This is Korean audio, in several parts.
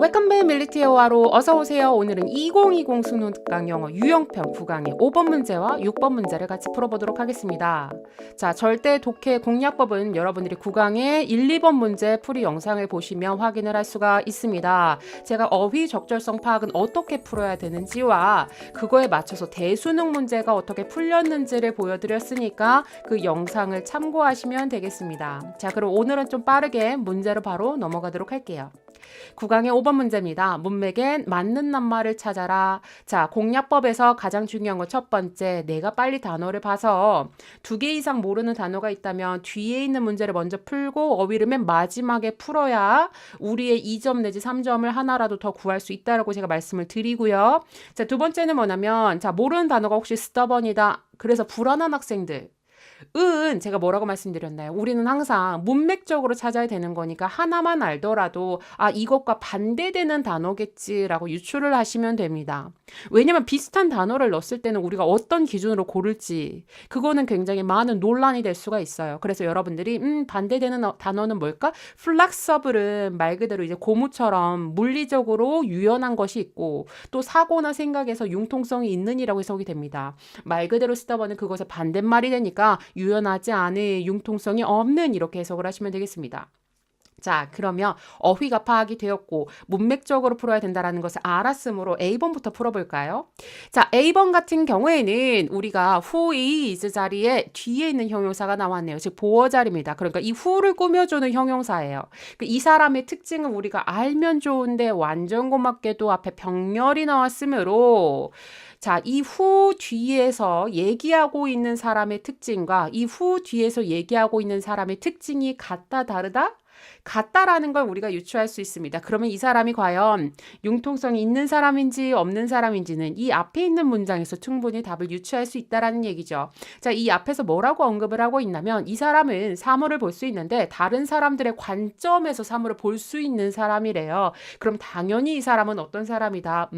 웰컴 백 밀리티어와로 어서오세요. 오늘은 2020 수능 특강 영어 유형편 9강의 5번 문제와 6번 문제를 같이 풀어보도록 하겠습니다. 자, 절대 독해 공략법은 여러분들이 9강의 1, 2번 문제 풀이 영상을 보시면 확인을 할 수가 있습니다. 제가 어휘 적절성 파악은 어떻게 풀어야 되는지와 그거에 맞춰서 대수능 문제가 어떻게 풀렸는지를 보여드렸으니까 그 영상을 참고하시면 되겠습니다. 자, 그럼 오늘은 좀 빠르게 문제로 바로 넘어가도록 할게요. 9강의 5번 문제입니다. 문맥엔 맞는 낱말을 찾아라. 자, 공략법에서 가장 중요한 거 첫 번째, 내가 빨리 단어를 봐서 2개 이상 모르는 단어가 있다면 뒤에 있는 문제를 먼저 풀고 어휘를 맨 마지막에 풀어야 우리의 2점 내지 3점을 하나라도 더 구할 수 있다라고 제가 말씀을 드리고요. 자, 두 번째는 뭐냐면, 자, 모르는 단어가 혹시 stubborn이다. 그래서 불안한 학생들. 제가 뭐라고 말씀드렸나요? 우리는 항상 문맥적으로 찾아야 되는 거니까 하나만 알더라도 이것과 반대되는 단어겠지라고 유추를 하시면 됩니다. 왜냐면 비슷한 단어를 넣었을 때는 우리가 어떤 기준으로 고를지 그거는 굉장히 많은 논란이 될 수가 있어요. 그래서 여러분들이 반대되는 단어는 뭘까? flexible은 말 그대로 이제 고무처럼 물리적으로 유연한 것이 있고 또 사고나 생각에서 융통성이 있는 이라고 해석이 됩니다. 말 그대로 stubborn은 그것의 반대말이 되니까 유연하지 않은, 융통성이 없는 이렇게 해석을 하시면 되겠습니다. 자, 그러면 어휘가 파악이 되었고 문맥적으로 풀어야 된다는 것을 알았으므로 A번부터 풀어볼까요? 자, A번 같은 경우에는 우리가 who is 자리에 뒤에 있는 형용사가 나왔네요. 즉 보어 자리입니다. 그러니까 이 who를 꾸며주는 형용사예요. 이 사람의 특징은 우리가 알면 좋은데 완전 고맙게도 앞에 병렬이 나왔으므로 자, 이 후 뒤에서 얘기하고 있는 사람의 특징과 이 후 뒤에서 얘기하고 있는 사람의 특징이 같다, 다르다? 같다라는 걸 우리가 유추할 수 있습니다. 그러면 이 사람이 과연 융통성이 있는 사람인지 없는 사람인지는 이 앞에 있는 문장에서 충분히 답을 유추할 수 있다라는 얘기죠. 자, 이 앞에서 뭐라고 언급을 하고 있냐면 이 사람은 사물을 볼 수 있는데 다른 사람들의 관점에서 사물을 볼 수 있는 사람이래요. 그럼 당연히 이 사람은 어떤 사람이다?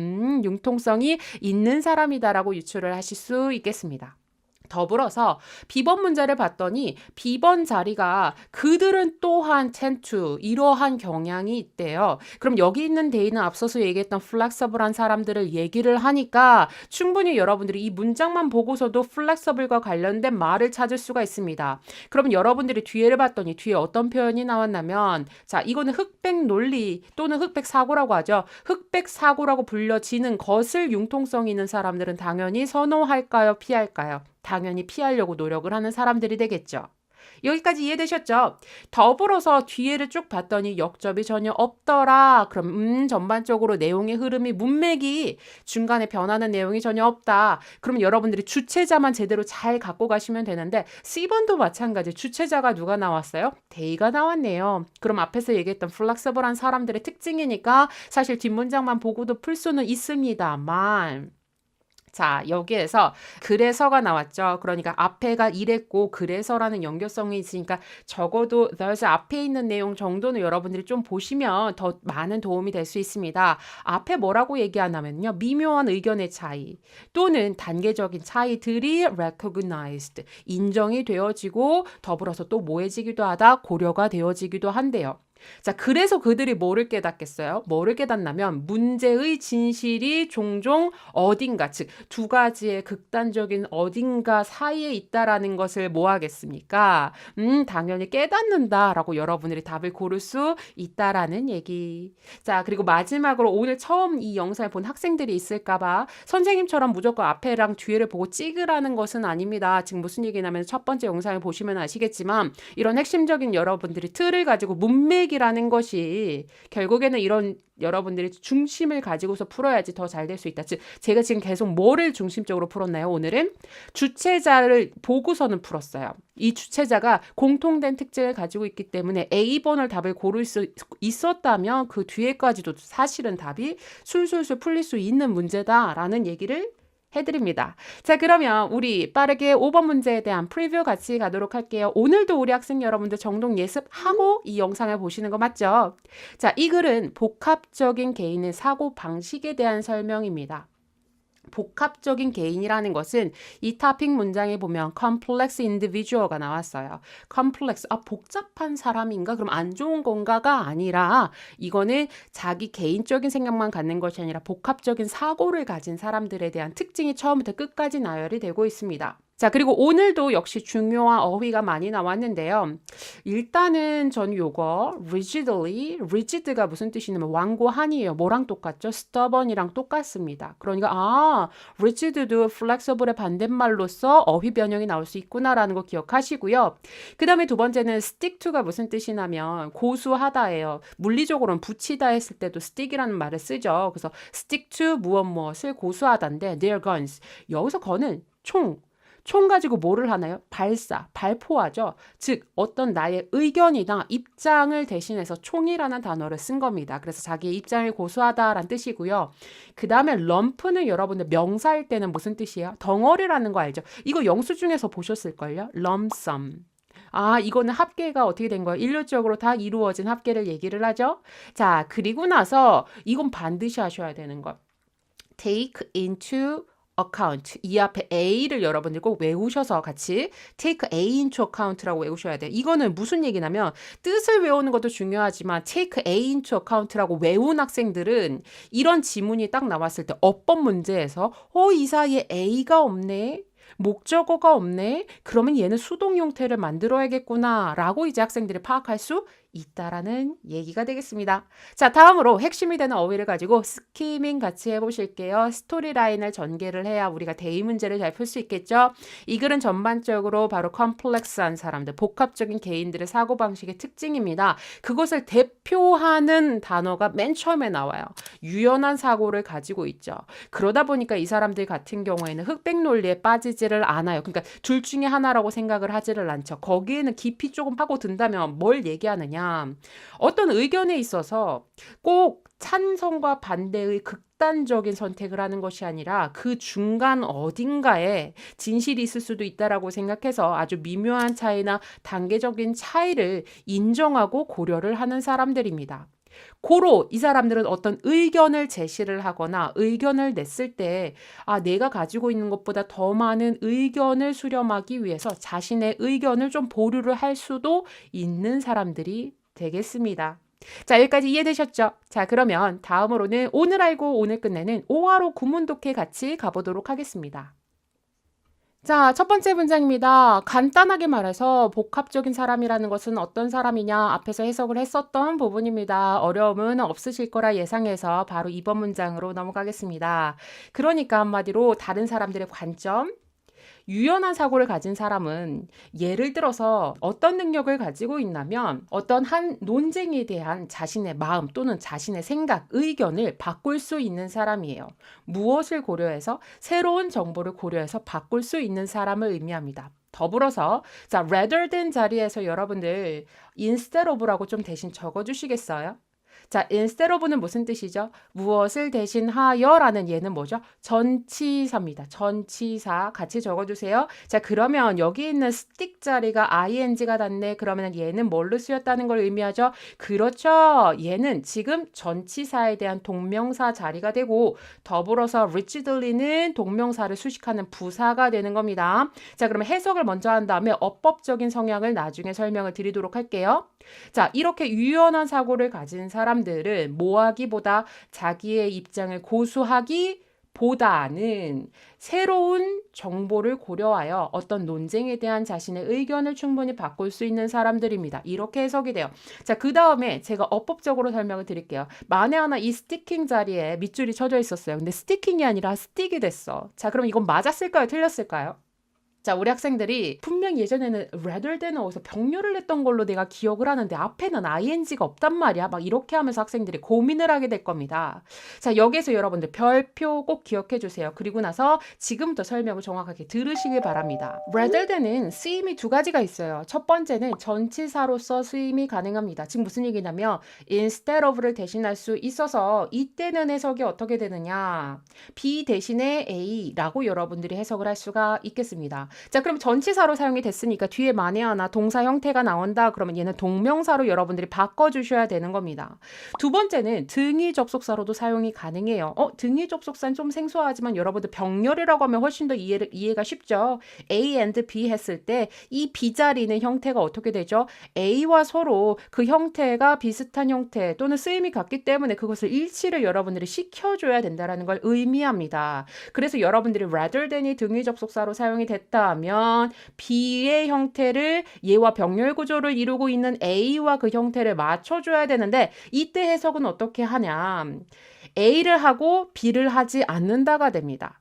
융통성이 있는 사람이다라고 유추를 하실 수 있겠습니다. 더불어서 B번 문제를 봤더니 B번 자리가 그들은 또한 tend to 이러한 경향이 있대요. 그럼 여기 있는 데이는 앞서서 얘기했던 flexible한 사람들을 얘기를 하니까 충분히 여러분들이 이 문장만 보고서도 flexible과 관련된 말을 찾을 수가 있습니다. 그럼 여러분들이 뒤에를 봤더니 뒤에 어떤 표현이 나왔냐면 자, 이거는 흑백 논리 또는 흑백 사고라고 하죠. 흑백 사고라고 불려지는 것을 융통성 있는 사람들은 당연히 선호할까요? 피할까요? 당연히 피하려고 노력을 하는 사람들이 되겠죠. 여기까지 이해되셨죠? 더불어서 뒤에를 쭉 봤더니 역접이 전혀 없더라. 그럼 전반적으로 내용의 흐름이 문맥이 중간에 변하는 내용이 전혀 없다. 그럼 여러분들이 주체자만 제대로 잘 갖고 가시면 되는데 C번도 마찬가지. 주체자가 누가 나왔어요? they가 나왔네요. 그럼 앞에서 얘기했던 flexible한 사람들의 특징이니까 사실 뒷문장만 보고도 풀 수는 있습니다만 자, 여기에서 그래서가 나왔죠. 그러니까 앞에가 이랬고 그래서라는 연결성이 있으니까 적어도 thus 앞에 있는 내용 정도는 여러분들이 좀 보시면 더 많은 도움이 될 수 있습니다. 앞에 뭐라고 얘기하냐면요. 미묘한 의견의 차이 또는 단계적인 차이들이 recognized 인정이 되어지고 더불어서 또 뭐해지기도 하다 고려가 되어지기도 한대요. 자, 그래서 그들이 뭐를 깨닫겠어요? 뭐를 깨닫냐면 문제의 진실이 종종 어딘가, 즉 두 가지의 극단적인 어딘가 사이에 있다라는 것을 뭐 하겠습니까? 당연히 깨닫는다라고 여러분들이 답을 고를 수 있다라는 얘기. 자, 그리고 마지막으로 오늘 처음 이 영상을 본 학생들이 있을까봐 선생님처럼 무조건 앞에랑 뒤에를 보고 찍으라는 것은 아닙니다. 지금 무슨 얘기냐면 첫 번째 영상을 보시면 아시겠지만 이런 핵심적인 여러분들이 틀을 가지고 문맥이라는 것이 결국에는 이런 여러분들이 중심을 가지고서 풀어야지 더 잘 될 수 있다. 즉 제가 지금 계속 뭐를 중심적으로 풀었나요? 오늘은 주체자를 보고서는 풀었어요. 이 주체자가 공통된 특징을 가지고 있기 때문에 A번을 답을 고를 수 있었다면 그 뒤에까지도 사실은 답이 술술술 풀릴 수 있는 문제다라는 얘기를 해드립니다. 자, 그러면 우리 빠르게 5번 문제에 대한 프리뷰 같이 가도록 할게요. 오늘도 우리 학생 여러분들 정독 예습하고 이 영상을 보시는 거 맞죠? 자, 이 글은 복합적인 개인의 사고 방식에 대한 설명입니다. 복합적인 개인이라는 것은 이 토픽 문장에 보면 complex individual가 나왔어요. complex, 복잡한 사람인가? 그럼 안 좋은 건가가 아니라 이거는 자기 개인적인 생각만 갖는 것이 아니라 복합적인 사고를 가진 사람들에 대한 특징이 처음부터 끝까지 나열이 되고 있습니다. 자, 그리고 오늘도 역시 중요한 어휘가 많이 나왔는데요. 일단은 전 요거 rigid가 무슨 뜻이냐면 완고한이에요. 뭐랑 똑같죠? stubborn이랑 똑같습니다. 그러니까 rigid도 flexible의 반대말로서 어휘 변형이 나올 수 있구나라는 거 기억하시고요. 그 다음에 두 번째는 stick to가 무슨 뜻이냐면 고수하다예요. 물리적으로는 붙이다 했을 때도 stick이라는 말을 쓰죠. 그래서 stick to 무엇을 고수하다인데 their guns. 여기서 건은 총 가지고 뭐를 하나요? 발포하죠. 즉 어떤 나의 의견이나 입장을 대신해서 총이라는 단어를 쓴 겁니다. 그래서 자기의 입장을 고수하다라는 뜻이고요. 그 다음에 lumph는 여러분들 명사일 때는 무슨 뜻이에요? 덩어리라는 거 알죠? 이거 영수증에서 보셨을걸요? lump sum. 이거는 합계가 어떻게 된 거예요? 일률적으로 다 이루어진 합계를 얘기를 하죠. 자, 그리고 나서 이건 반드시 하셔야 되는 거. take into account. 이 앞에 A를 여러분들 꼭 외우셔서 같이 take A into account라고 외우셔야 돼요. 이거는 무슨 얘기냐면 뜻을 외우는 것도 중요하지만 take A into account라고 외운 학생들은 이런 지문이 딱 나왔을 때 어법 문제에서 이 사이에 A가 없네. 목적어가 없네. 그러면 얘는 수동 형태를 만들어야겠구나 라고 이제 학생들이 파악할 수 있다라는 얘기가 되겠습니다. 자, 다음으로 핵심이 되는 어휘를 가지고 스키밍 같이 해보실게요. 스토리라인을 전개를 해야 우리가 대의 문제를 잘 풀 수 있겠죠. 이 글은 전반적으로 바로 컴플렉스한 사람들, 복합적인 개인들의 사고방식의 특징입니다. 그것을 대표하는 단어가 맨 처음에 나와요. 유연한 사고를 가지고 있죠. 그러다 보니까 이 사람들 같은 경우에는 흑백 논리에 빠지지를 않아요. 그러니까 둘 중에 하나라고 생각을 하지를 않죠. 거기에는 깊이 조금 파고든다면 뭘 얘기하느냐. 어떤 의견에 있어서 꼭 찬성과 반대의 극단적인 선택을 하는 것이 아니라 그 중간 어딘가에 진실이 있을 수도 있다라고 생각해서 아주 미묘한 차이나 단계적인 차이를 인정하고 고려를 하는 사람들입니다. 고로 이 사람들은 어떤 의견을 제시를 하거나 의견을 냈을 때 내가 가지고 있는 것보다 더 많은 의견을 수렴하기 위해서 자신의 의견을 좀 보류를 할 수도 있는 사람들이 되겠습니다. 자, 여기까지 이해되셨죠? 자, 그러면 다음으로는 오늘 알고 오늘 끝내는 5화로 구문 독해 같이 가보도록 하겠습니다. 자, 첫 번째 문장입니다. 간단하게 말해서 복합적인 사람이라는 것은 어떤 사람이냐 앞에서 해석을 했었던 부분입니다. 어려움은 없으실 거라 예상해서 바로 이번 문장으로 넘어가겠습니다. 그러니까 한마디로 다른 사람들의 관점, 유연한 사고를 가진 사람은 예를 들어서 어떤 능력을 가지고 있냐면 어떤 한 논쟁에 대한 자신의 마음 또는 자신의 생각, 의견을 바꿀 수 있는 사람이에요. 무엇을 고려해서? 새로운 정보를 고려해서 바꿀 수 있는 사람을 의미합니다. 더불어서 자, rather than 자리에서 여러분들 instead of라고 좀 대신 적어주시겠어요? 자, instead of는 무슨 뜻이죠? 무엇을 대신하여라는 얘는 뭐죠? 전치사입니다. 전치사 같이 적어주세요. 자, 그러면 여기 있는 stick 자리가 ing가 닿네. 그러면 얘는 뭘로 쓰였다는 걸 의미하죠? 그렇죠. 얘는 지금 전치사에 대한 동명사 자리가 되고 더불어서 rigidly는 동명사를 수식하는 부사가 되는 겁니다. 자, 그러면 해석을 먼저 한 다음에 어법적인 성향을 나중에 설명을 드리도록 할게요. 자, 이렇게 유연한 사고를 가진 사람들은 뭐하기보다 자기의 입장을 고수하기보다는 새로운 정보를 고려하여 어떤 논쟁에 대한 자신의 의견을 충분히 바꿀 수 있는 사람들입니다. 이렇게 해석이 돼요. 자, 그 다음에 제가 어법적으로 설명을 드릴게요. 만에 하나 이 스티킹 자리에 밑줄이 쳐져 있었어요. 근데 스티킹이 아니라 스틱이 됐어. 자, 그럼 이건 맞았을까요? 틀렸을까요? 자, 우리 학생들이 분명 예전에는 rather than 어디서 병렬을 했던 걸로 내가 기억을 하는데 앞에는 ing가 없단 말이야. 막 이렇게 하면서 학생들이 고민을 하게 될 겁니다. 자, 여기에서 여러분들 별표 꼭 기억해 주세요. 그리고 나서 지금부터 설명을 정확하게 들으시길 바랍니다. rather than은 쓰임이 두 가지가 있어요. 첫 번째는 전치사로서 쓰임이 가능합니다. 지금 무슨 얘기냐면 instead of를 대신할 수 있어서 이때는 해석이 어떻게 되느냐. B 대신에 A라고 여러분들이 해석을 할 수가 있겠습니다. 자, 그럼 전치사로 사용이 됐으니까 뒤에 만에 하나 동사 형태가 나온다. 그러면 얘는 동명사로 여러분들이 바꿔주셔야 되는 겁니다. 두 번째는 등위 접속사로도 사용이 가능해요. 등위 접속사는 좀 생소하지만 여러분들 병렬이라고 하면 훨씬 더 이해가 쉽죠. A and B 했을 때 이 B 자리는 형태가 어떻게 되죠? A와 서로 그 형태가 비슷한 형태 또는 쓰임이 같기 때문에 그것을 일치를 여러분들이 시켜줘야 된다는 걸 의미합니다. 그래서 여러분들이 rather than이 등위 접속사로 사용이 됐다 하면 B의 형태를 얘와 병렬 구조를 이루고 있는 A와 그 형태를 맞춰줘야 되는데 이때 해석은 어떻게 하냐. A를 하고 B를 하지 않는다가 됩니다.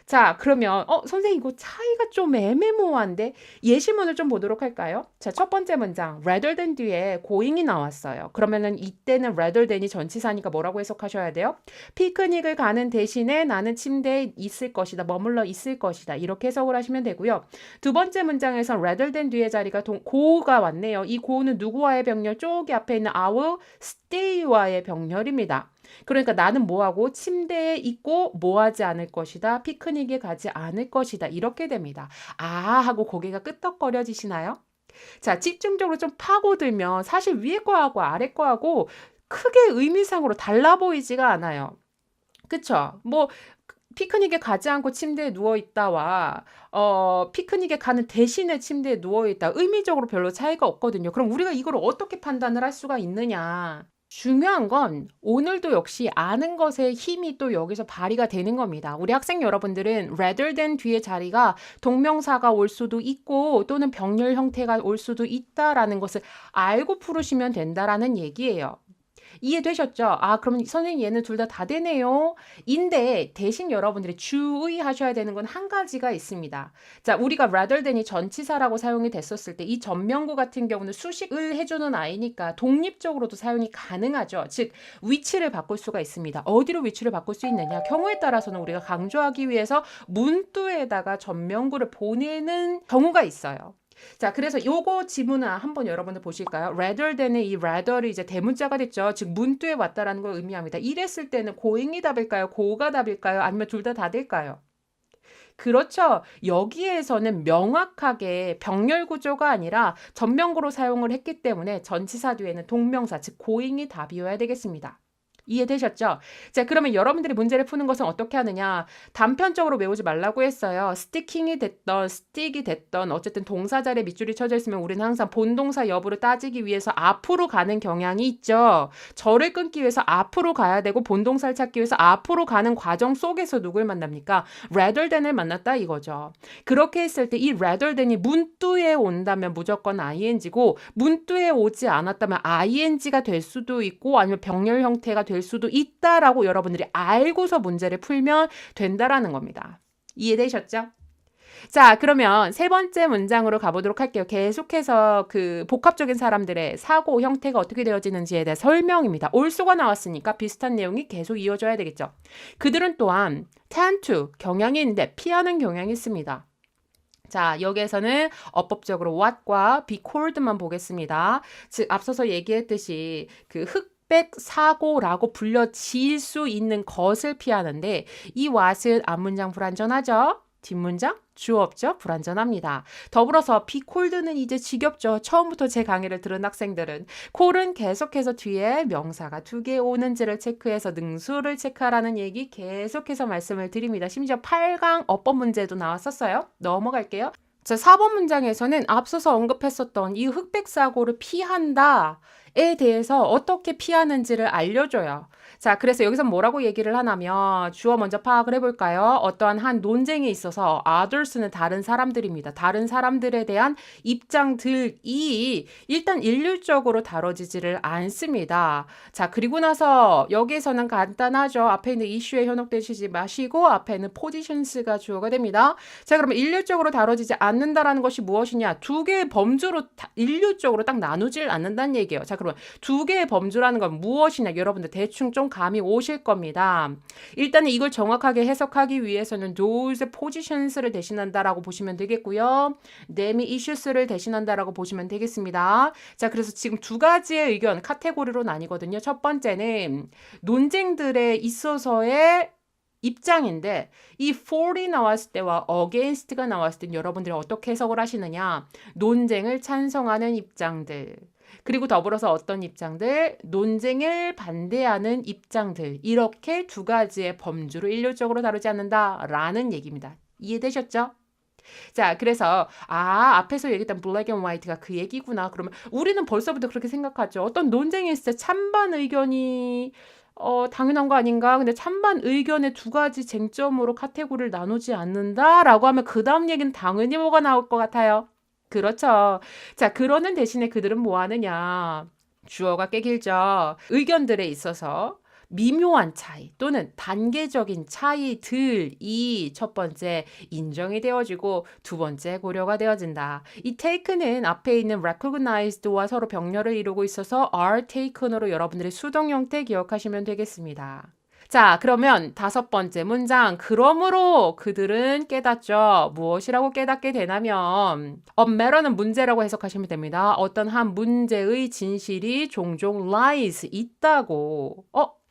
자, 그러면 선생님 이거 차이가 좀 애매모호한데 예시문을 좀 보도록 할까요? 자, 첫 번째 문장 rather than 뒤에 고잉이 나왔어요. 그러면은 이때는 rather than이 전치사니까 뭐라고 해석하셔야 돼요? 피크닉을 가는 대신에 나는 침대에 있을 것이다. 머물러 있을 것이다. 이렇게 해석을 하시면 되고요. 두 번째 문장에서 rather than 뒤에 자리가 고가 왔네요. 이 고는 누구와의 병렬? 쪽이 앞에 있는 our stay와의 병렬입니다. 그러니까 나는 뭐하고 침대에 있고 뭐하지 않을 것이다. 피크닉에 가지 않을 것이다. 이렇게 됩니다. 아 하고 고개가 끄덕거려지시나요? 자, 집중적으로 좀 파고들면 사실 위에 거하고 아래 거하고 크게 의미상으로 달라 보이지가 않아요. 그쵸? 뭐 피크닉에 가지 않고 침대에 누워있다와 피크닉에 가는 대신에 침대에 누워있다. 의미적으로 별로 차이가 없거든요. 그럼 우리가 이걸 어떻게 판단을 할 수가 있느냐? 중요한 건 오늘도 역시 아는 것의 힘이 또 여기서 발휘가 되는 겁니다. 우리 학생 여러분들은 rather than 뒤에 자리가 동명사가 올 수도 있고 또는 병렬 형태가 올 수도 있다라는 것을 알고 풀으시면 된다라는 얘기예요. 이해되셨죠? 아, 그럼 선생님 얘는 둘 다 되네요. 인데 대신 여러분들이 주의하셔야 되는 건 한 가지가 있습니다. 자, 우리가 rather than이 전치사라고 사용이 됐었을 때 이 전명구 같은 경우는 수식을 해주는 아이니까 독립적으로도 사용이 가능하죠. 즉 위치를 바꿀 수가 있습니다. 어디로 위치를 바꿀 수 있느냐? 경우에 따라서는 우리가 강조하기 위해서 문두에다가 전명구를 보내는 경우가 있어요. 자, 그래서 요거 지문을 한번 여러분들 보실까요? rather than의 이 rather를 이제 대문자가 됐죠. 즉 문두에 왔다라는 걸 의미합니다. 이랬을 때는 고잉이 답일까요? 고가 답일까요? 아니면 둘 다 될까요? 그렇죠. 여기에서는 명확하게 병렬 구조가 아니라 전명구로 사용을 했기 때문에 전치사 뒤에는 동명사, 즉 고잉이 답이어야 되겠습니다. 이해되셨죠? 자, 그러면 여러분들이 문제를 푸는 것은 어떻게 하느냐? 단편적으로 외우지 말라고 했어요. 스티킹이 됐던, 스틱이 됐던 어쨌든 동사 자리에 밑줄이 쳐져 있으면 우리는 항상 본동사 여부를 따지기 위해서 앞으로 가는 경향이 있죠. 절을 끊기 위해서 앞으로 가야 되고 본동사를 찾기 위해서 앞으로 가는 과정 속에서 누굴 만납니까? rather than을 만났다 이거죠. 그렇게 했을 때 이 rather than이 문두에 온다면 무조건 ing고 문두에 오지 않았다면 ing가 될 수도 있고 아니면 병렬 형태가 될 수도 있다라고 여러분들이 알고서 문제를 풀면 된다라는 겁니다. 이해되셨죠? 자, 그러면 세 번째 문장으로 가보도록 할게요. 계속해서 그 복합적인 사람들의 사고 형태가 어떻게 되어지는지에 대한 설명입니다. 올수가 나왔으니까 비슷한 내용이 계속 이어져야 되겠죠. 그들은 또한 tend to, 경향이 있는데 피하는 경향이 있습니다. 자, 여기에서는 어법적으로 what과 be called만 보겠습니다. 즉 앞서서 얘기했듯이 그 사고라고 불려질 수 있는 것을 피하는데 이 what은 앞문장 불완전하죠? 뒷문장 주어 없죠? 불완전합니다. 더불어서 be called는 이제 지겹죠. 처음부터 제 강의를 들은 학생들은 call은 계속해서 뒤에 명사가 2개 오는지를 체크해서 능수를 체크하라는 얘기 계속해서 말씀을 드립니다. 심지어 8강 어법 문제도 나왔었어요. 넘어갈게요. 자, 4번 문장에서는 앞서서 언급했었던 이 흑백사고를 피한다에 대해서 어떻게 피하는지를 알려줘요. 자, 그래서 여기서 뭐라고 얘기를 하냐면 주어 먼저 파악을 해볼까요? 어떠한 한 논쟁에 있어서 others는 다른 사람들입니다. 다른 사람들에 대한 입장들이 일단 일률적으로 다뤄지지를 않습니다. 자, 그리고 나서 여기에서는 간단하죠. 앞에 있는 이슈에 현혹되시지 마시고 앞에는 positions가 주어가 됩니다. 자, 그러면 일률적으로 다뤄지지 않는다라는 것이 무엇이냐? 두 개의 범주로 일률적으로 딱 나누질 않는다는 얘기예요. 자, 그러면 두 개의 범주라는 건 무엇이냐? 여러분들 대충 좀 감이 오실 겁니다. 일단은 이걸 정확하게 해석하기 위해서는 those positions를 대신한다라고 보시면 되겠고요. them issues를 대신한다라고 보시면 되겠습니다. 자, 그래서 지금 두 가지의 의견 카테고리로 나뉘거든요. 첫 번째는 논쟁들에 있어서의 입장인데 이 for이 나왔을 때와 against가 나왔을 때 여러분들이 어떻게 해석을 하시느냐? 논쟁을 찬성하는 입장들. 그리고 더불어서 어떤 입장들? 논쟁을 반대하는 입장들. 이렇게 두 가지의 범주를 일률적으로 다루지 않는다라는 얘기입니다. 이해되셨죠? 자, 그래서 앞에서 얘기했던 black and white가 그 얘기구나. 그러면 우리는 벌써부터 그렇게 생각하죠. 어떤 논쟁이 있을 때 찬반 의견이 당연한 거 아닌가? 근데 찬반 의견의 두 가지 쟁점으로 카테고리를 나누지 않는다라고 하면 그 다음 얘기는 당연히 뭐가 나올 것 같아요? 그렇죠. 자, 그러는 대신에 그들은 뭐 하느냐? 주어가 꽤 길죠. 의견들에 있어서 미묘한 차이 또는 단계적인 차이들이 첫 번째 인정이 되어지고 두 번째 고려가 되어진다. 이 taken은 앞에 있는 recognized와 서로 병렬을 이루고 있어서 are taken으로 여러분들의 수동 형태 기억하시면 되겠습니다. 자, 그러면 다섯 번째 문장. 그러므로 그들은 깨닫죠. 무엇이라고 깨닫게 되냐면 a matter는 문제라고 해석하시면 됩니다. 어떤 한 문제의 진실이 종종 lies 있다고.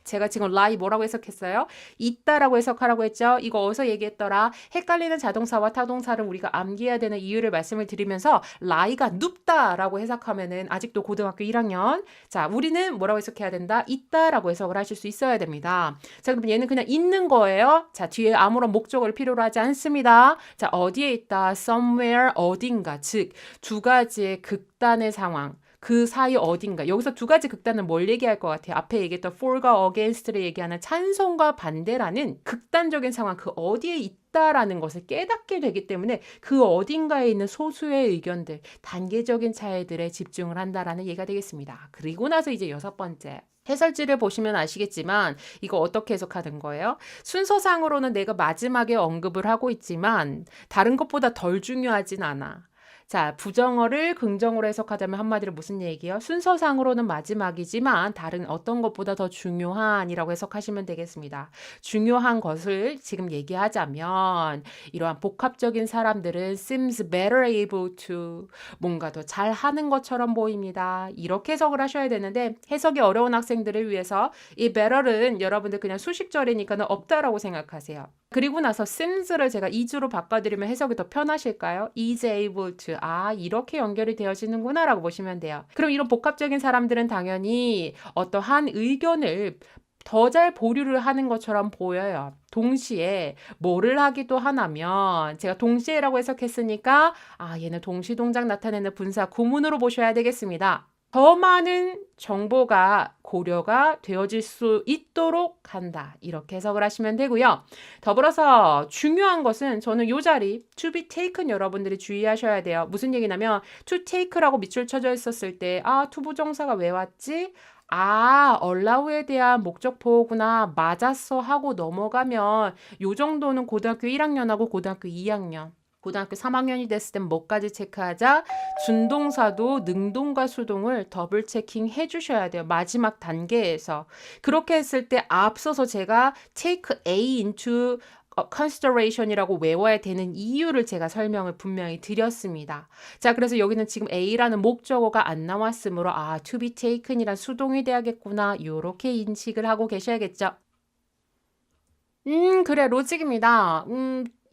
제가 지금 lie 뭐라고 해석했어요? 있다라고 해석하라고 했죠. 이거 어디서 얘기했더라? 헷갈리는 자동사와 타동사를 우리가 암기해야 되는 이유를 말씀을 드리면서 lie가 눕다라고 해석하면은 아직도 고등학교 1학년. 자, 우리는 뭐라고 해석해야 된다? 있다라고 해석을 하실 수 있어야 됩니다. 자, 그럼 얘는 그냥 있는 거예요. 자, 뒤에 아무런 목적어를 필요로 하지 않습니다. 자, 어디에 있다? somewhere 어딘가. 즉, 두 가지의 극단의 상황. 그 사이 어딘가. 여기서 두 가지 극단은 뭘 얘기할 것 같아요? 앞에 얘기했던 for과 against를 얘기하는 찬성과 반대라는 극단적인 상황, 그 어디에 있다라는 것을 깨닫게 되기 때문에 그 어딘가에 있는 소수의 의견들, 단계적인 차이들에 집중을 한다라는 얘기가 되겠습니다. 그리고 나서 이제 여섯 번째. 해설지를 보시면 아시겠지만 이거 어떻게 해석하는 거예요? 순서상으로는 내가 마지막에 언급을 하고 있지만 다른 것보다 덜 중요하진 않아. 자, 부정어를 긍정어로 해석하자면 한마디로 무슨 얘기예요? 순서상으로는 마지막이지만 다른 어떤 것보다 더 중요한이라고 해석하시면 되겠습니다. 중요한 것을 지금 얘기하자면 이러한 복합적인 사람들은 seems better able to 뭔가 더 잘하는 것처럼 보입니다. 이렇게 해석을 하셔야 되는데 해석이 어려운 학생들을 위해서 이 better는 여러분들 그냥 수식절이니까는 없다라고 생각하세요. 그리고 나서 seems를 제가 is로 바꿔드리면 해석이 더 편하실까요? is able to. 이렇게 연결이 되어지는구나 라고 보시면 돼요. 그럼 이런 복합적인 사람들은 당연히 어떠한 의견을 더 잘 보류를 하는 것처럼 보여요. 동시에 뭐를 하기도 하냐면 제가 동시에라고 해석했으니까 얘는 동시동작 나타내는 분사 구문으로 보셔야 되겠습니다. 더 많은 정보가 고려가 되어질 수 있도록 한다. 이렇게 해석을 하시면 되고요. 더불어서 중요한 것은 저는 이 자리 to be taken 여러분들이 주의하셔야 돼요. 무슨 얘기냐면 to take라고 밑줄 쳐져 있었을 때 to 부정사가 왜 왔지? allow에 대한 목적보호구나. 맞았어 하고 넘어가면 요 정도는 고등학교 1학년하고 고등학교 2학년. 고등학교 3학년이 됐을 땐 뭐까지 체크하자? 준동사도 능동과 수동을 더블 체킹해 주셔야 돼요. 마지막 단계에서. 그렇게 했을 때 앞서서 제가 take A into consideration이라고 외워야 되는 이유를 제가 설명을 분명히 드렸습니다. 자, 그래서 여기는 지금 A라는 목적어가 안 나왔으므로 to be taken이란 수동이 돼야겠구나. 이렇게 인식을 하고 계셔야겠죠. 그래, 로직입니다.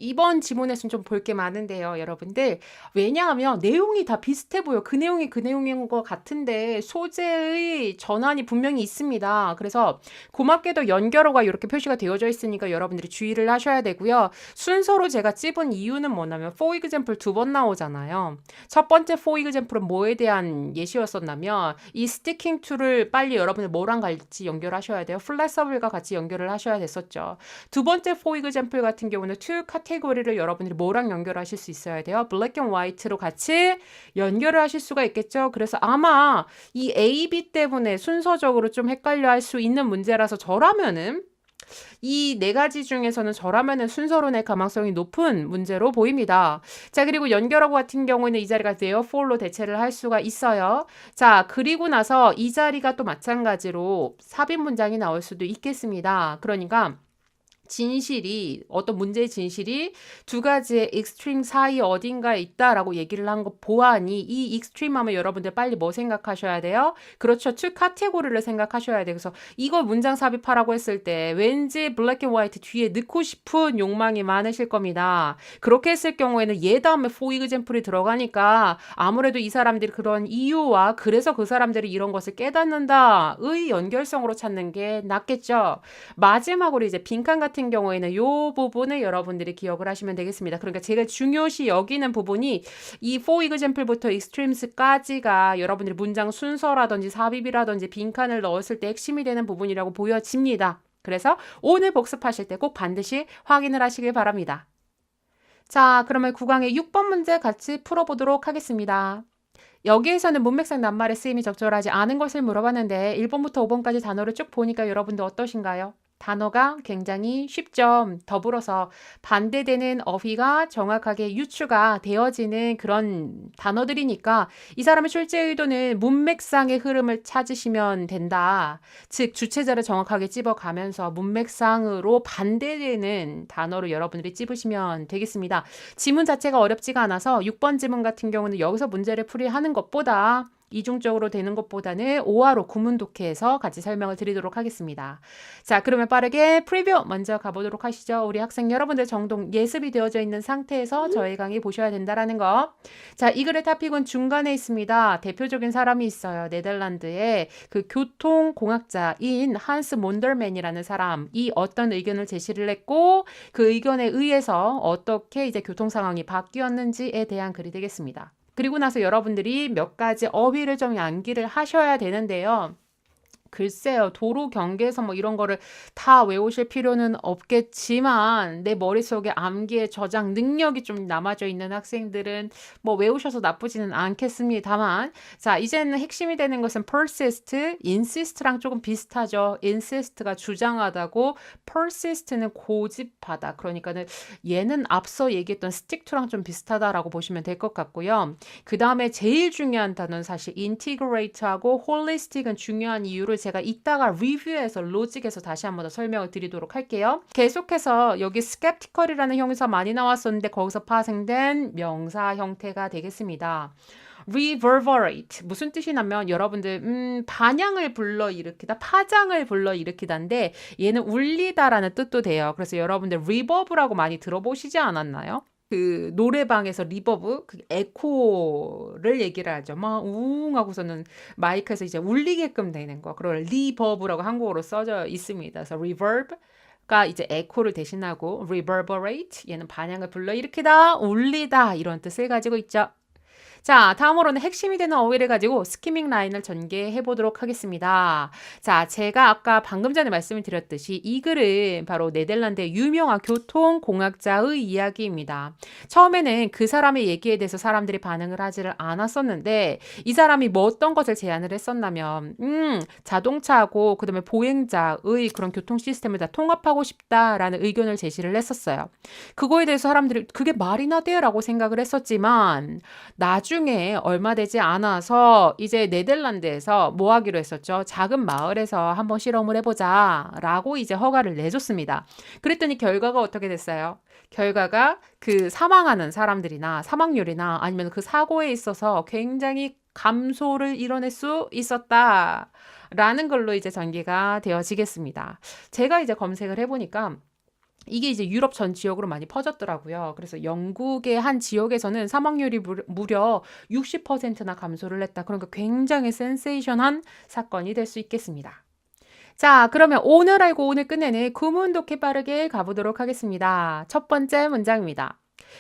이번 지문에서는 좀 볼 게 많은데요, 여러분들. 왜냐하면 내용이 다 비슷해 보여. 그 내용이 그 내용인 것 같은데 소재의 전환이 분명히 있습니다. 그래서 고맙게도 연결어가 이렇게 표시가 되어져 있으니까 여러분들이 주의를 하셔야 되고요. 순서로 제가 찝은 이유는 뭐냐면 for example 두 번 나오잖아요. 첫 번째 for example은 뭐에 대한 예시였었냐면 이 sticking to를 빨리 여러분들 뭐랑 같이 연결하셔야 돼요? flexible과 같이 연결을 하셔야 됐었죠. 두 번째 for example 같은 경우는 to 카테고리를 여러분들이 뭐랑 연결하실 수 있어야 돼요? black and white로 같이 연결을 하실 수가 있겠죠. 그래서 아마 이 A, B 때문에 순서적으로 좀 헷갈려 할 수 있는 문제라서 저라면은 이 네 가지 중에서는 저라면은 순서로 낼 가능성이 높은 문제로 보입니다. 자, 그리고 연결어구 같은 경우에는 이 자리가 therefore로 대체를 할 수가 있어요. 자, 그리고 나서 이 자리가 또 마찬가지로 삽입 문장이 나올 수도 있겠습니다. 그러니까 진실이 어떤 문제의 진실이 두 가지의 익스트림 사이 어딘가에 있다라고 얘기를 한 거 보아하니 이 익스트림하면 여러분들 빨리 뭐 생각하셔야 돼요? 그렇죠. 투 카테고리를 생각하셔야 돼요. 그래서 이걸 문장 삽입하라고 했을 때 왠지 블랙 앤 화이트 뒤에 넣고 싶은 욕망이 많으실 겁니다. 그렇게 했을 경우에는 얘 다음에 for example이 들어가니까 아무래도 이 사람들이 그런 이유와 그래서 그 사람들이 이런 것을 깨닫는다의 연결성으로 찾는 게 낫겠죠. 마지막으로 이제 빈칸 같은 경우에는 이 부분을 여러분들이 기억을 하시면 되겠습니다. 그러니까 제가 중요시 여기는 부분이 이 for example부터 extremes까지가 여러분들이 문장 순서라든지 삽입이라든지 빈칸을 넣었을 때 핵심이 되는 부분이라고 보여집니다. 그래서 오늘 복습하실 때 꼭 반드시 확인을 하시길 바랍니다. 자, 그러면 9강의 6번 문제 같이 풀어보도록 하겠습니다. 여기에서는 문맥상 낱말의 쓰임이 적절하지 않은 것을 물어봤는데 1번부터 5번까지 단어를 쭉 보니까 여러분들 어떠신가요? 단어가 굉장히 쉽죠. 더불어서 반대되는 어휘가 정확하게 유추가 되어지는 그런 단어들이니까 이 사람의 출제 의도는 문맥상의 흐름을 찾으시면 된다. 즉 주체자를 정확하게 찝어가면서 문맥상으로 반대되는 단어로 여러분들이 찝으시면 되겠습니다. 지문 자체가 어렵지가 않아서 6번 지문 같은 경우는 여기서 문제를 풀이하는 것보다 이중적으로 되는 것보다는 5화로 구문 독해에서 같이 설명을 드리도록 하겠습니다. 자, 그러면 빠르게 프리뷰 먼저 가보도록 하시죠. 우리 학생 여러분들 정동 예습이 되어져 있는 상태에서 저희 강의 보셔야 된다라는 거. 자, 이 글의 토픽은 중간에 있습니다. 대표적인 사람이 있어요. 네덜란드의 그 교통공학자인 한스 몬덜맨이라는 사람이 어떤 의견을 제시를 했고 그 의견에 의해서 어떻게 이제 교통 상황이 바뀌었는지에 대한 글이 되겠습니다. 그리고 나서 여러분들이 몇 가지 어휘를 좀 암기를 하셔야 되는데요. 글쎄요, 도로 경계에서 뭐 이런 거를 다 외우실 필요는 없겠지만 내 머릿속에 암기의 저장 능력이 좀 남아져 있는 학생들은 뭐 외우셔서 나쁘지는 않겠습니다만 자, 이제는 핵심이 되는 것은 persist, insist랑 조금 비슷하죠. insist가 주장하다고 persist는 고집하다. 그러니까는 얘는 앞서 얘기했던 stick to랑 좀 비슷하다라고 보시면 될 것 같고요. 그 다음에 제일 중요한 단어는 사실 integrate하고 holistic은 중요한 이유를 제가 이따가 리뷰에서 로직에서 다시 한번 더 설명을 드리도록 할게요. 계속해서 여기 skeptical이라는 형용사 많이 나왔었는데 거기서 파생된 명사 형태가 되겠습니다. reverberate 무슨 뜻이냐면 여러분들 반향을 불러일으키다, 파장을 불러일으키다인데 얘는 울리다라는 뜻도 돼요. 그래서 여러분들 reverb라고 많이 들어보시지 않았나요? 그 노래방에서 리버브, 그 에코를 얘기를 하죠. 막 우웅 하고서는 마이크에서 이제 울리게끔 되는 거. 그걸 리버브라고 한국어로 써져 있습니다. 그래서 reverb가 이제 에코를 대신하고 reverberate 얘는 반향을 불러일으키다, 울리다 이런 뜻을 가지고 있죠. 자, 다음으로는 핵심이 되는 어휘를 가지고 스키밍 라인을 전개해 보도록 하겠습니다. 자, 제가 아까 방금 전에 말씀을 드렸듯이 이 글은 바로 네덜란드의 유명한 교통공학자의 이야기입니다. 처음에는 그 사람의 얘기에 대해서 사람들이 반응을 하지를 않았었는데 이 사람이 뭐 어떤 것을 제안을 했었냐면 자동차하고 그다음에 보행자의 그런 교통 시스템을 다 통합하고 싶다라는 의견을 제시를 했었어요. 그거에 대해서 사람들이 그게 말이나 돼라고 생각을 했었지만 나중에 얼마 되지 않아서 이제 네덜란드에서 뭐 하기로 했었죠? 작은 마을에서 한번 실험을 해보자 라고 이제 허가를 내줬습니다. 그랬더니 결과가 어떻게 됐어요? 결과가 그 사망하는 사람들이나 사망률이나 아니면 그 사고에 있어서 굉장히 감소를 이뤄낼 수 있었다 라는 걸로 이제 전개가 되어지겠습니다. 제가 이제 검색을 해보니까 이게 이제 유럽 전 지역으로 많이 퍼졌더라고요. 그래서 영국의 한 지역에서는 사망률이 무려 60%나 감소를 했다. 그러니까 굉장히 센세이션한 사건이 될 수 있겠습니다. 자, 그러면 오늘 알고 오늘 끝내는 구문 독해 빠르게 가보도록 하겠습니다. 첫 번째 문장입니다.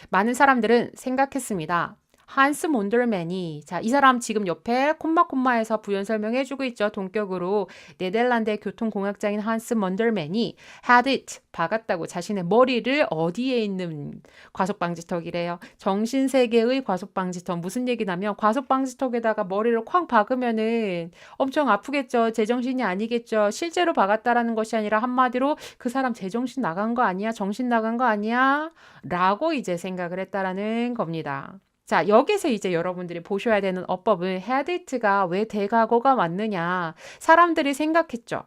많은 사람들은 생각했습니다. 한스 몬덜맨이 자, 이 사람 지금 옆에 콤마콤마에서 부연 설명해주고 있죠. 동격으로 네덜란드의 교통공학자인 한스 몬덜맨이 had it 박았다고 자신의 머리를 어디에 있는 과속방지턱이래요. 정신세계의 과속방지턱 무슨 얘기냐면 과속방지턱에다가 머리를 쾅 박으면은 엄청 아프겠죠. 제정신이 아니겠죠. 실제로 박았다라는 것이 아니라 한마디로 그 사람 제정신 나간 거 아니야? 정신 나간 거 아니야? 라고 이제 생각을 했다라는 겁니다. 자, 여기서 이제 여러분들이 보셔야 되는 어법은 had it가 왜 대과거가 왔느냐. 사람들이 생각했죠.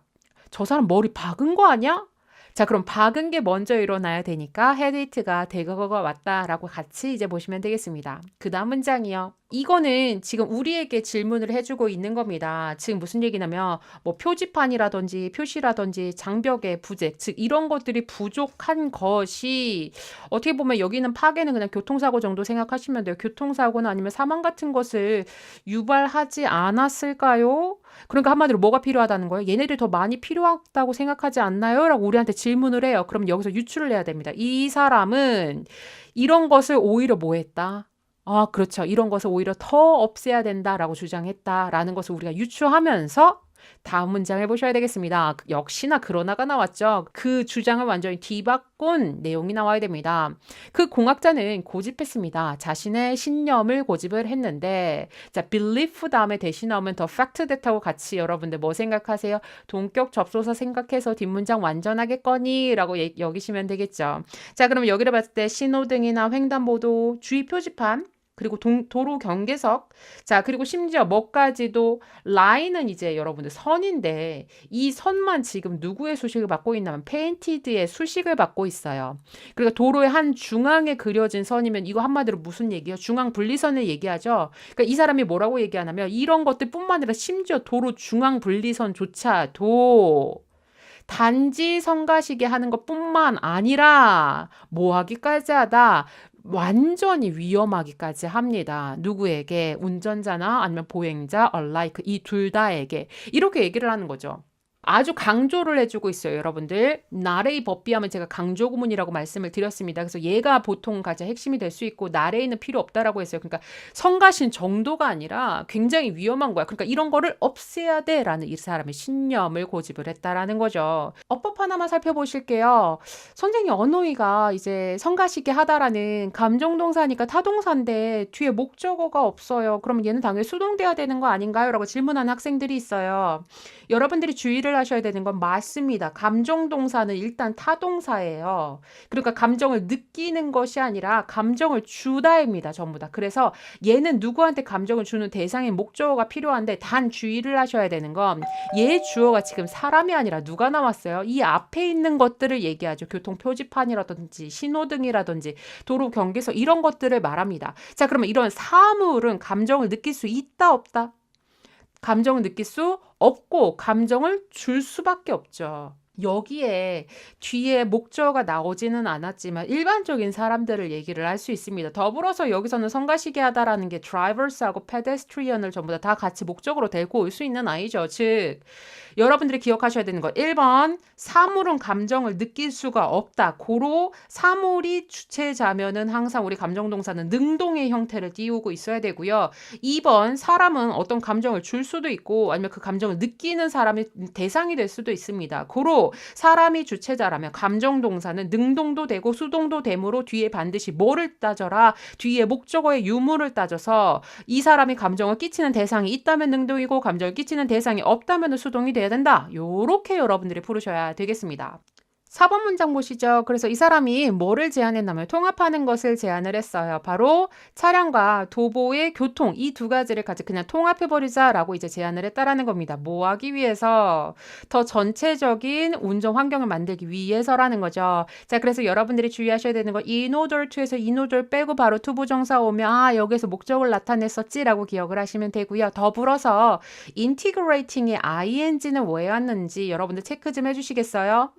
저 사람 머리 박은 거 아니야? 자, 그럼 박은 게 먼저 일어나야 되니까 had it가 대거가 왔다라고 같이 이제 보시면 되겠습니다. 그 다음 문장이요. 이거는 지금 우리에게 질문을 해주고 있는 겁니다. 지금 무슨 얘기냐면 뭐 표지판이라든지 표시라든지 장벽의 부재, 즉 이런 것들이 부족한 것이 어떻게 보면 여기는 파괴는 그냥 교통사고 정도 생각하시면 돼요. 교통사고나 아니면 사망 같은 것을 유발하지 않았을까요? 그러니까 한마디로 뭐가 필요하다는 거예요? 얘네들이 더 많이 필요하다고 생각하지 않나요? 라고 우리한테 질문을 해요. 그럼 여기서 유추를 해야 됩니다. 이 사람은 이런 것을 오히려 뭐 했다? 아, 그렇죠. 이런 것을 오히려 더 없애야 된다라고 주장했다라는 것을 우리가 유추하면서 다음 문장을 보셔야 되겠습니다. 역시나 그러나가 나왔죠. 그 주장을 완전히 뒤바꾼 내용이 나와야 됩니다. 그 공학자는 고집했습니다. 자신의 신념을 고집을 했는데 자, belief 다음에 대신 나오면 더 fact that하고 같이 여러분들 뭐 생각하세요? 동격 접속사 생각해서 뒷문장 완전하겠거니 라고 여기시면 되겠죠. 자, 그럼 여기를 봤을 때 신호등이나 횡단보도, 주의 표지판, 그리고 도로 경계석, 자, 그리고 심지어 뭐까지도 라인은 이제 여러분들 선인데 이 선만 지금 누구의 수식을 받고 있냐면 페인티드의 수식을 받고 있어요. 그러니까 도로의 한 중앙에 그려진 선이면 이거 한마디로 무슨 얘기예요? 중앙 분리선을 얘기하죠. 그러니까 이 사람이 뭐라고 얘기하냐면 이런 것들뿐만 아니라 심지어 도로 중앙 분리선조차도 단지 성가시게 하는 것뿐만 아니라 뭐 하기까지 하다 완전히 위험하기까지 합니다. 누구에게? 운전자나 아니면 보행자, alike 이 둘 다에게 이렇게 얘기를 하는 거죠. 아주 강조를 해주고 있어요, 여러분들. 나레이 법비하면 제가 강조 구문이라고 말씀을 드렸습니다. 그래서 얘가 보통 가장 핵심이 될 수 있고 나레이는 필요 없다라고 했어요. 그러니까 성가신 정도가 아니라 굉장히 위험한 거야. 그러니까 이런 거를 없애야 돼라는 이 사람의 신념을 고집을 했다라는 거죠. 어법 하나만 살펴보실게요. 선생님 언어위가 이제 성가시게 하다라는 감정동사니까 타동사인데 뒤에 목적어가 없어요. 그러면 얘는 당연히 수동돼야 되는 거 아닌가요? 라고 질문하는 학생들이 있어요. 여러분들이 주의를 하셔야 되는 건 맞습니다. 감정동사는 일단 타동사예요. 그러니까 감정을 느끼는 것이 아니라 감정을 주다입니다. 전부 다. 그래서 얘는 누구한테 감정을 주는 대상의 목적어가 필요한데 단 주의를 하셔야 되는 건 얘 주어가 지금 사람이 아니라 누가 나왔어요? 이 앞에 있는 것들을 얘기하죠. 교통 표지판이라든지 신호등이라든지 도로 경계석 이런 것들을 말합니다. 자, 그러면 이런 사물은 감정을 느낄 수 있다 없다? 감정을 느낄 수 없고 감정을 줄 수밖에 없죠. 여기에 뒤에 목적어가 나오지는 않았지만 일반적인 사람들을 얘기를 할 수 있습니다. 더불어서 여기서는 성가시게 하다라는 게 drivers하고 pedestrian을 전부 다 같이 목적으로 데리고 올 수 있는 아이죠. 즉 여러분들이 기억하셔야 되는 거 1번 사물은 감정을 느낄 수가 없다. 고로 사물이 주체자면은 항상 우리 감정동사는 능동의 형태를 띄우고 있어야 되고요. 2번 사람은 어떤 감정을 줄 수도 있고 아니면 그 감정을 느끼는 사람이 대상이 될 수도 있습니다. 고로 사람이 주체자라면 감정동사는 능동도 되고 수동도 되므로 뒤에 반드시 뭐를 따져라? 뒤에 목적어의 유무를 따져서 이 사람이 감정을 끼치는 대상이 있다면 능동이고 감정을 끼치는 대상이 없다면 수동이 돼야 된다. 요렇게 여러분들이 풀으셔야 되겠습니다. 4번 문장 보시죠. 그래서 이 사람이 뭐를 제안했냐면 통합하는 것을 제안을 했어요. 바로 차량과 도보의 교통 이 두 가지를 같이 그냥 통합해버리자라고 이제 제안을 했다라는 겁니다. 뭐 하기 위해서? 더 전체적인 운전 환경을 만들기 위해서라는 거죠. 자, 그래서 여러분들이 주의하셔야 되는 거 in order to에서 in order 빼고 바로 to 부정사 오면 아, 여기서 목적을 나타냈었지라고 기억을 하시면 되고요. 더불어서 integrating의 ing는 왜 왔는지 여러분들 체크 좀 해주시겠어요?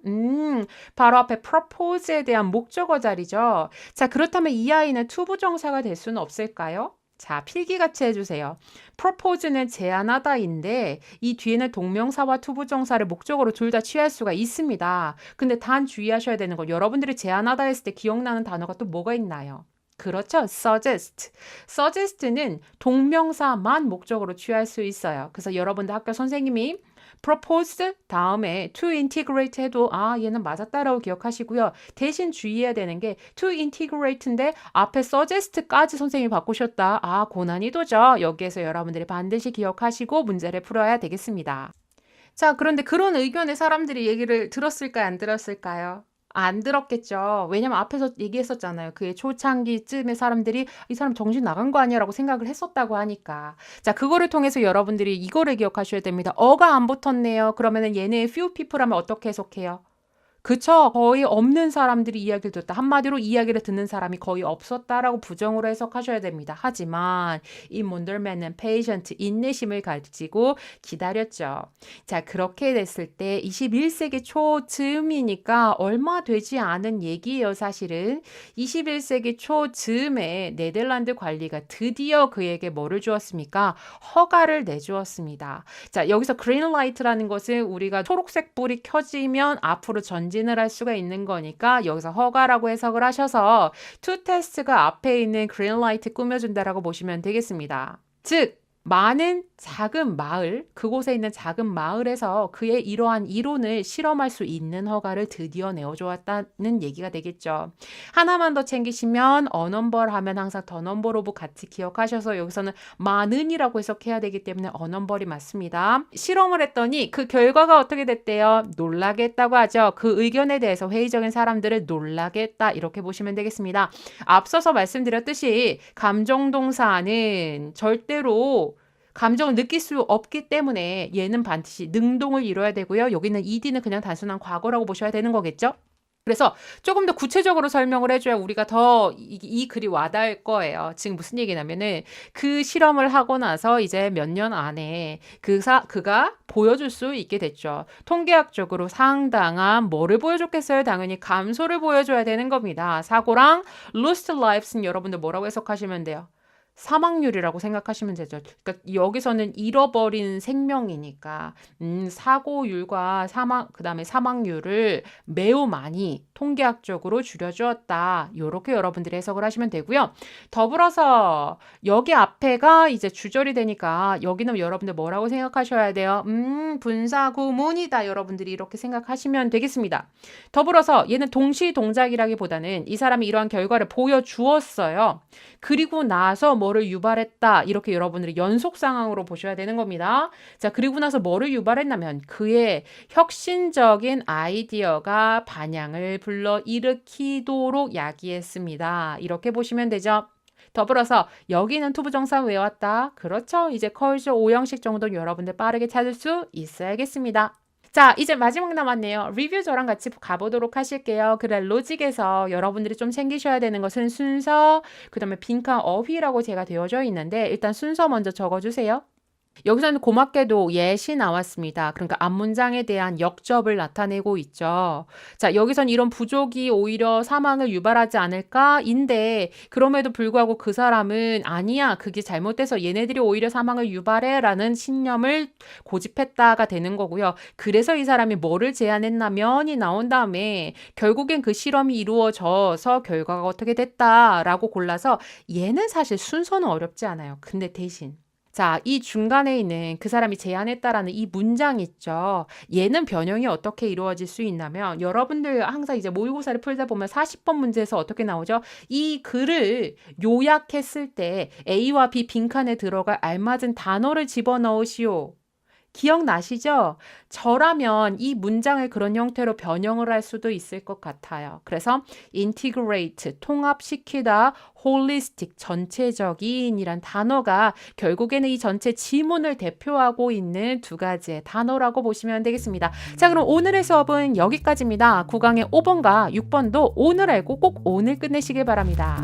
바로 앞에 propose에 대한 목적어 자리죠. 자, 그렇다면 이 아이는 투부정사가 될 수는 없을까요? 자, 필기같이 해주세요. propose는 제안하다인데 이 뒤에는 동명사와 투부정사를 목적으로 둘 다 취할 수가 있습니다. 근데 단 주의하셔야 되는 건 여러분들이 제안하다 했을 때 기억나는 단어가 또 뭐가 있나요? 그렇죠. suggest. suggest는 동명사만 목적으로 취할 수 있어요. 그래서 여러분들 학교 선생님이 propose 다음에 to integrate 해도 아, 얘는 맞았다라고 기억하시고요. 대신 주의해야 되는 게 to integrate인데 앞에 suggest까지 선생님이 바꾸셨다. 아, 고난이도죠. 여기에서 여러분들이 반드시 기억하시고 문제를 풀어야 되겠습니다. 자, 그런데 그런 의견의 사람들이 얘기를 들었을까요? 안 들었을까요? 안 들었겠죠. 왜냐면 앞에서 얘기했었잖아요. 그의 초창기쯤에 사람들이 이 사람 정신 나간 거 아니야 라고 생각을 했었다고 하니까. 자, 그거를 통해서 여러분들이 이거를 기억하셔야 됩니다. 어가 안 붙었네요. 그러면은 얘네의 few people 하면 어떻게 해석해요? 그쵸. 거의 없는 사람들이 이야기를 듣다. 한마디로 이야기를 듣는 사람이 거의 없었다라고 부정으로 해석하셔야 됩니다. 하지만 이 몬덜맨은 patient, 인내심을 가지고 기다렸죠. 자, 그렇게 됐을 때 21세기 초쯤이니까 얼마 되지 않은 얘기예요, 사실은. 21세기 초쯤에 네덜란드 관리가 드디어 그에게 뭐를 주었습니까? 허가를 내주었습니다. 자, 여기서 그린라이트라는 것은 우리가 초록색 불이 켜지면 앞으로 전진을 할 수가 있는 거니까 여기서 허가라고 해석을 하셔서 투 테스트가 앞에 있는 그린라이트 꾸며준다라고 보시면 되겠습니다. 즉 많은 작은 마을, 그곳에 있는 작은 마을에서 그의 이러한 이론을 실험할 수 있는 허가를 드디어 내어주었다는 얘기가 되겠죠. 하나만 더 챙기시면 어넘벌 하면 항상 더 넘버 오브 같이 기억하셔서 여기서는 많은이라고 해석해야 되기 때문에 어넘벌이 맞습니다. 실험을 했더니 그 결과가 어떻게 됐대요? 놀라게 했다고 하죠. 그 의견에 대해서 회의적인 사람들을 놀라게 했다 이렇게 보시면 되겠습니다. 앞서서 말씀드렸듯이 감정동사는 절대로 감정을 느낄 수 없기 때문에 얘는 반드시 능동을 이뤄야 되고요. 여기는 ed는 그냥 단순한 과거라고 보셔야 되는 거겠죠? 그래서 조금 더 구체적으로 설명을 해줘야 우리가 더 이 글이 와닿을 거예요. 지금 무슨 얘기냐면은 그 실험을 하고 나서 이제 몇 년 안에 그가 보여줄 수 있게 됐죠. 통계학적으로 상당한 뭐를 보여줬겠어요? 당연히 감소를 보여줘야 되는 겁니다. 사고랑 lost lives는 여러분들 뭐라고 해석하시면 돼요? 사망률이라고 생각하시면 되죠. 그러니까 여기서는 잃어버린 생명이니까 사고율과 그다음에 사망률을 매우 많이 통계학적으로 줄여주었다. 이렇게 여러분들이 해석을 하시면 되고요. 더불어서 여기 앞에가 이제 주절이 되니까 여기는 여러분들 뭐라고 생각하셔야 돼요? 분사구문이다. 여러분들이 이렇게 생각하시면 되겠습니다. 더불어서 얘는 동시동작이라기보다는 이 사람이 이러한 결과를 보여주었어요. 그리고 나서 뭐를 유발했다. 이렇게 여러분들이 연속 상황으로 보셔야 되는 겁니다. 자, 그리고 나서 뭐를 유발했냐면 그의 혁신적인 아이디어가 반향을 불러일으키도록 야기했습니다. 이렇게 보시면 되죠. 더불어서 여기는 투부정사 외웠다. 그렇죠. 이제 컬처 5형식 정도 여러분들 빠르게 찾을 수 있어야겠습니다. 자, 이제 마지막 남았네요. 리뷰 저랑 같이 가보도록 하실게요. 그래, 로직에서 여러분들이 좀 챙기셔야 되는 것은 순서, 그 다음에 빈칸 어휘라고 제가 되어져 있는데 일단 순서 먼저 적어주세요. 여기서는 고맙게도 예시 나왔습니다. 그러니까 앞문장에 대한 역접을 나타내고 있죠. 자, 여기선 이런 부족이 오히려 사망을 유발하지 않을까인데 그럼에도 불구하고 그 사람은 아니야. 그게 잘못돼서 얘네들이 오히려 사망을 유발해 라는 신념을 고집했다가 되는 거고요. 그래서 이 사람이 뭐를 제안했냐면이 나온 다음에 결국엔 그 실험이 이루어져서 결과가 어떻게 됐다라고 골라서 얘는 사실 순서는 어렵지 않아요. 근데 대신 자, 이 중간에 있는 그 사람이 제안했다라는 이 문장 있죠. 얘는 변형이 어떻게 이루어질 수 있냐면 여러분들 항상 이제 모의고사를 풀다 보면 40번 문제에서 어떻게 나오죠? 이 글을 요약했을 때 A와 B 빈칸에 들어갈 알맞은 단어를 집어넣으시오. 기억나시죠? 저라면 이 문장을 그런 형태로 변형을 할 수도 있을 것 같아요. 그래서 integrate, 통합시키다, holistic, 전체적인 이란 단어가 결국에는 이 전체 지문을 대표하고 있는 두 가지의 단어라고 보시면 되겠습니다. 자, 그럼 오늘의 수업은 여기까지입니다. 9강의 5번과 6번도 오늘 알고 꼭 오늘 끝내시길 바랍니다.